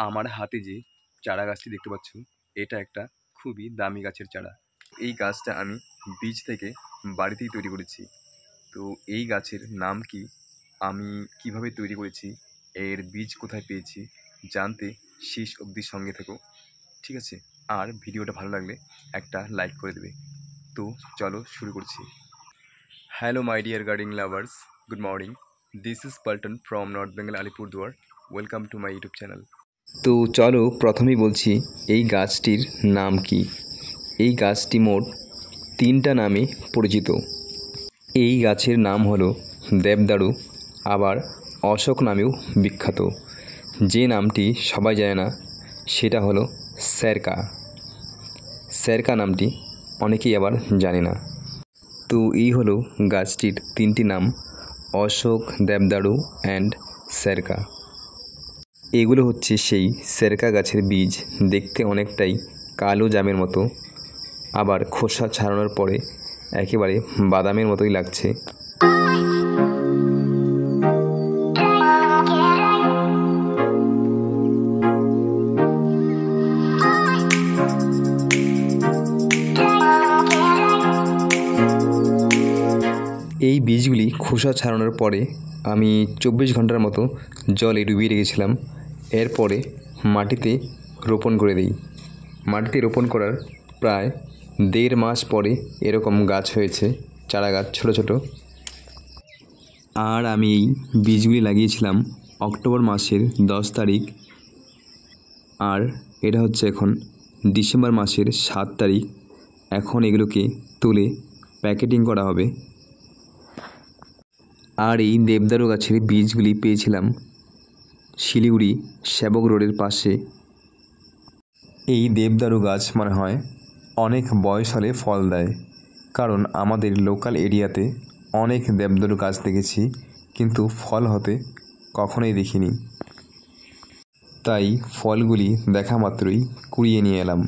আমার হাতে যে চারা গাছটি দেখতে পাচ্ছ, এটা একটা খুবই দামি গাছের চারা। এই গাছটা আমি বীজ থেকে বাড়িতেই তৈরি করেছি। তো এই গাছের নাম কি, আমি কিভাবে তৈরি করেছি, এর বীজ কোথায় পেয়েছি জানতে শেষ অবধি সঙ্গে থেকো, ঠিক আছে? আর ভিডিওটা ভালো লাগলে একটা লাইক করে দেবে। তো চলো শুরু করছি। Hello my dear gardening lovers, good morning. This is Paltan from north Bengal Alipurduar. Welcome to my YouTube channel. তো চলো প্রথমেই বলছি এই গাছটির নাম কি। এই গাছটি মোট 3টা নামে পরিচিত। এই গাছের নাম হলো দেবদারু, আবার অশোক নামেও বিখ্যাত। যে নামটি সবাই জানে না সেটা হলো স্যারকা। স্যারকা নামটি অনেকেই আবার জানে না। তো এই হলো গাছটির 3টি নাম, অশোক, দেবদারু অ্যান্ড স্যারকা। এগুলো হচ্ছে সেই স্যারকা গাছের বীজ। দেখতে অনেকটাই কালো জামের মতো, আবার খোসা ছাড়ানোর পরে একেবারে বাদামের মতোই লাগছে। এই বীজগুলি খোসা ছাড়ানোর পরে আমি 24 ঘন্টার মতো জলে ডুবিয়ে রেখেছিলাম। এরপরে মাটিতে রোপণ করে দিই। মাটিতে রোপণ করার প্রায় 1.5 মাস পরে এরকম গাছ হয়েছে, চারা গাছ ছোট ছোট। আর আমি এই বীজগুলি লাগিয়েছিলাম অক্টোবর মাসের 10 তারিখ, আর এটা হচ্ছে এখন ডিসেম্বর মাসের 7 তারিখ। এখন এগুলোকে তুলে প্যাকেটিং করা হবে। আর এই দেবদারু গাছের বীজগুলি পেয়েছিলাম শিলিগুড়ি সেবক রোডের পাশে। এই দেবদারু গাছ মনে হয় অনেক বয়স হলে ফল দেয়, কারণ আমাদের লোকাল এরিয়াতে অনেক দেবদারু গাছ দেখেছি, কিন্তু ফল হতে কখনোই দেখিনি। তাই ফলগুলি দেখা মাত্রই কুড়িয়ে নিয়ে এলাম।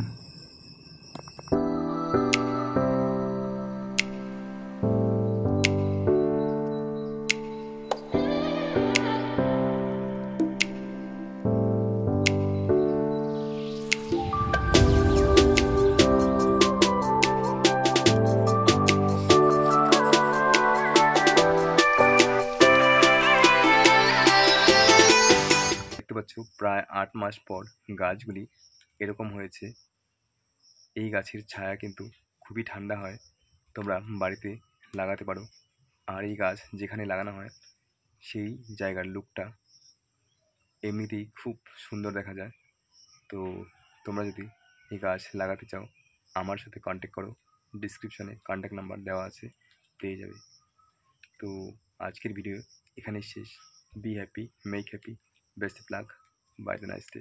দেখতে পাচ্ছ প্রায় 8 মাস পর গাছগুলি এরকম হয়েছে। এই গাছের ছায়া কিন্তু খুবই ঠান্ডা হয়, তোমরা বাড়িতে লাগাতে পারো। আর এই গাছ যেখানে লাগানো হয় সেই জায়গার লুকটা এমনিতেই খুব সুন্দর দেখা যায়। তো তোমরা যদি এই গাছ লাগাতে চাও আমার সাথে কন্ট্যাক্ট করো, ডিসক্রিপশনে কন্ট্যাক্ট নাম্বার দেওয়া আছে, পেয়ে যাবে। তো আজকের ভিডিও এখানেই শেষ। Be happy, make happy, best of luck, bye the nice day.